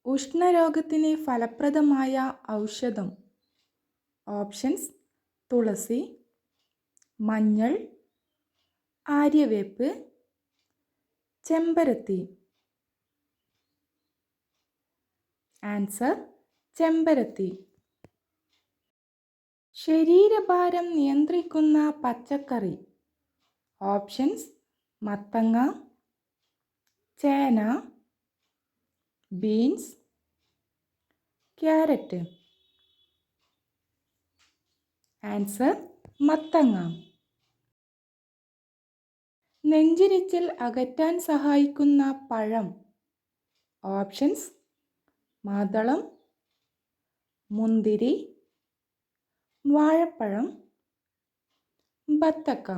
ഉഷ്ണരോഗത്തിന് ഫലപ്രദമായ ഔഷധം. ഓപ്ഷൻസ്: തുളസി, മഞ്ഞൾ, ആര്യവേപ്പ്, ചെമ്പരത്തി. ആൻസർ: ചെമ്പരത്തി. ശരീരഭാരം നിയന്ത്രിക്കുന്ന പച്ചക്കറി. ഓപ്ഷൻസ്: മത്തങ്ങ, ചേന, ബീൻസ്, ക്യാരറ്റ്. ആൻസർ: മത്തങ്ങ. നെഞ്ചിരിച്ചൽ അകറ്റാൻ സഹായിക്കുന്ന പഴം. ഓപ്ഷൻസ്: മാതളം, മുന്തിരി, വാഴപ്പഴം, ബത്തക്ക.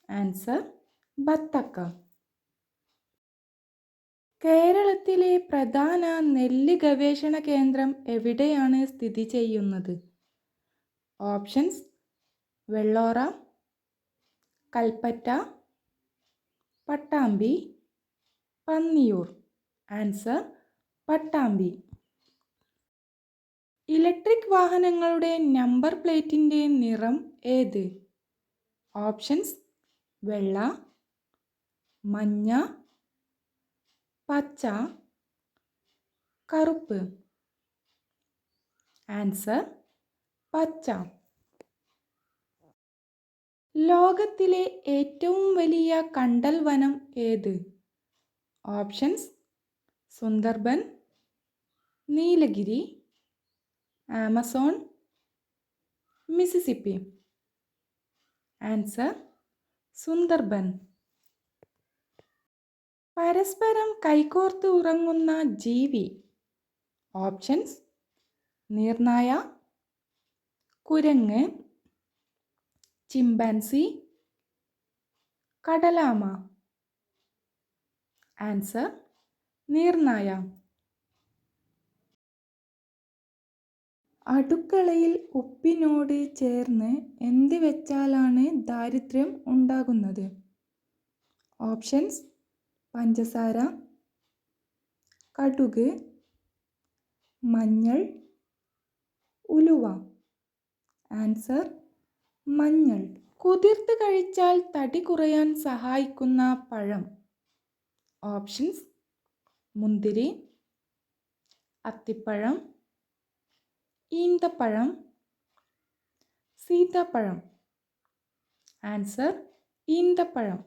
ആൻസർ: ബത്തക്ക. കേരളത്തിലെ പ്രധാന നെല്ല് ഗവേഷണ കേന്ദ്രം എവിടെയാണ് സ്ഥിതി ചെയ്യുന്നത്? Options: Vellora, Kalpetta, Pattambi, Panniyur. Answer: Pattambi. Electric വാഹനങ്ങളുടെ നമ്പർ പ്ലേറ്റിൻ്റെ നിറം ഏത്? ഓപ്ഷൻസ്: വെള്ള, മഞ്ഞ, പച്ച, കറുപ്പ്. ആൻസർ: പച്ച. ലോകത്തിലെ ഏറ്റവും വലിയ കണ്ടൽ വനം ഏത്? Options: Sundarban, Nilgiri, Amazon, Mississippi. Answer: Sundarban. പരസ്പരം കൈകോർത്ത് ഉറങ്ങുന്ന ജീവി. ഓപ്ഷൻസ്: നീർനായ, കുരങ്ങ്, ചിമ്പാൻസി, കടലാമ. ആൻസർ: നീർനായ. അടുക്കളയിൽ ഉപ്പിനോട് ചേർന്ന് എന്ത് വെച്ചാലാണ് ദാരിദ്ര്യം ഉണ്ടാകുന്നത്? ഓപ്ഷൻസ്: പഞ്ചസാര, കടുക്, മഞ്ഞൾ, ഉലുവ. ആൻസർ: മഞ്ഞൾ. കുതിർത്ത് കഴിച്ചാൽ തടി കുറയാൻ സഹായിക്കുന്ന പഴം. ഓപ്ഷൻസ്: മുന്തിരി, അത്തിപ്പഴം, ഈന്തപ്പഴം, സീതാപ്പഴം. ആൻസർ: ഈന്തപ്പഴം.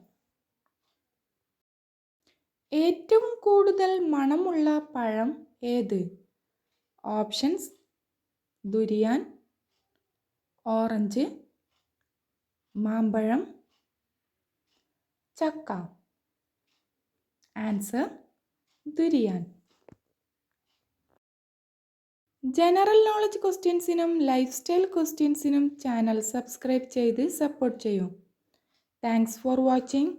ഏറ്റവും കൂടുതൽ മണമുള്ള പഴം ഏത്? ഓപ്ഷൻസ്: ദുരിയാൻ, ഓറഞ്ച്, മാമ്പഴം, ചക്ക. Answer: durian. ജനറൽ നോളജ് ക്വസ്റ്റ്യൻസിനും ലൈഫ് സ്റ്റൈൽ ക്വസ്റ്റ്യൻസിനും ചാനൽ സബ്സ്ക്രൈബ് ചെയ്ത് സപ്പോർട്ട് ചെയ്യൂ. Thanks for watching.